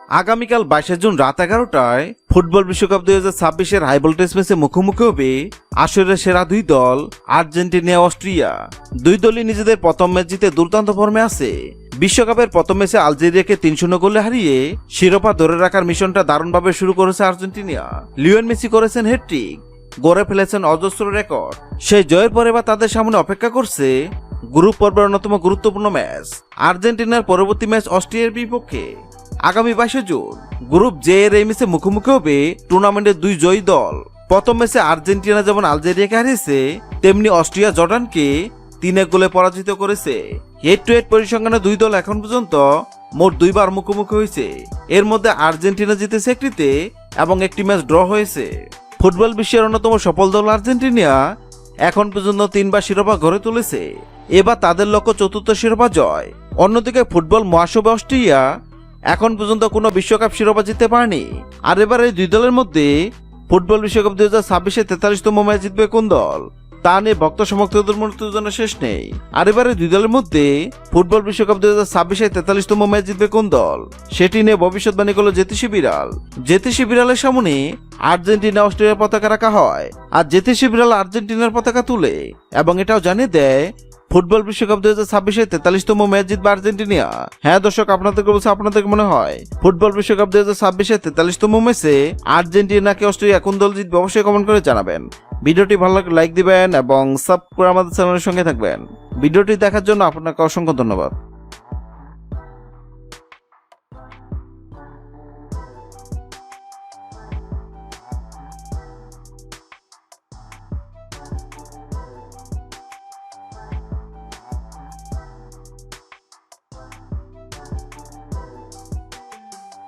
আগামীকাল 22 জুন রাত 11টায় ফুটবল বিশ্বকাপ 2026-এর হাই ভোল্টেজ ম্যাচে মুখোমুখি হবে আসরের সেরা দুই দল আর্জেন্টিনা ও অস্ট্রিয়া। দুই দলই নিজেদের প্রথম ম্যাচ জিতে দুর্দান্ত ফর্মে আছে। বিশ্বকাপের প্রথম ম্যাচে আলজেরিয়াকে 3-0 গোলে হারিয়ে শিরোপা ধরে রাখার মিশনটা দারুণভাবে শুরু করেছে আর্জেন্টিনা। লিওনেল মেসি করেছেন হ্যাটট্রিক, গড়ে ফেলেছেন অজস্র রেকর্ড। সেই জয়ের পরে বা তাদের সামনে অপেক্ষা করছে গ্রুপ পর্বের অন্যতম গুরুত্বপূর্ণ ম্যাচ আর্জেন্টিনার পরবর্তী ম্যাচ অস্ট্রিয়ার বিপক্ষে আগামী 22 জুন। গ্রুপ জে এর এই ম্যাচে মুখোমুখি হবে টুর্নামেন্টের দুই জয়ী দল। প্রথম ম্যাচে আর্জেন্টিনা যেমন আলজেরিয়াকে হারিয়েছে, তেমনি অস্ট্রিয়া জর্ডানকে 3-1 গোলে পরাজিত করেছে। হেড টু হেড পরিসংখ্যানে দুই দল এখন পর্যন্ত মোট দুইবার মুখোমুখি হয়েছে। এর মধ্যে আর্জেন্টিনা জিতেছে একটিতে এবং একটি ম্যাচ ড্র হয়েছে। ফুটবল বিশ্বের অন্যতম সফল দল আর্জেন্টিনা এখন পর্যন্ত 3বার শিরোপা গড়ে তুলেছে। এবার তাদের লক্ষ্য চতুর্থ শিরোপা জয়। অন্যদিকে ফুটবল মহাসভা অস্ট্রিয়া এখন পর্যন্ত কোনো বিশ্বকাপ শিরোপা জিততে পারেনি। আর এবার এই দুই দলের মধ্যে ফুটবল বিশ্বকাপ 2026-এ 43তম ম্যাচ জিতবে কোন দল, তা নিয়ে ভক্ত সমর্থকদের মধ্যে উত্তেজনা শেষ নেই। আর এবারে দুই দলের মধ্যে ফুটবল বিশ্বকাপ 2026-এ 43তম ম্যাচ জিতবে কোন দল, সেটি নিয়ে ভবিষ্যৎবাণী করলো জ্যোতিষী বিড়াল। জ্যোতিষী বিড়ালের সামনে আর্জেন্টিনা অস্ট্রেলিয়ার পতাকা রাখা হয়, আর জ্যোতিষী বিড়াল আর্জেন্টিনার পতাকা তুলে এবং এটাও জানিয়ে দেয় ফুটবল বিশ্বকাপ 2026-এ 43তম ম্যাচ জিতবে আর্জেন্টিনা। হ্যাঁ দর্শক, আপনাদেরকে বলছে, আপনাদের মনে হয় ফুটবল বিশ্বকাপ 2026-এ 43তম ম্যাচে আর্জেন্টিনাকে অস্ট্রেলিয়া কোন দল জিতবে? অবশ্যই কমেন্ট করে জানাবেন। ভিডিওটি ভালো লাগলে লাইক দিবেন এবং সাবস্ক্রাইব করে আমাদের চ্যানেলের সঙ্গে থাকবেন। ভিডিওটি দেখার জন্য আপনাকে অসংখ্য ধন্যবাদ।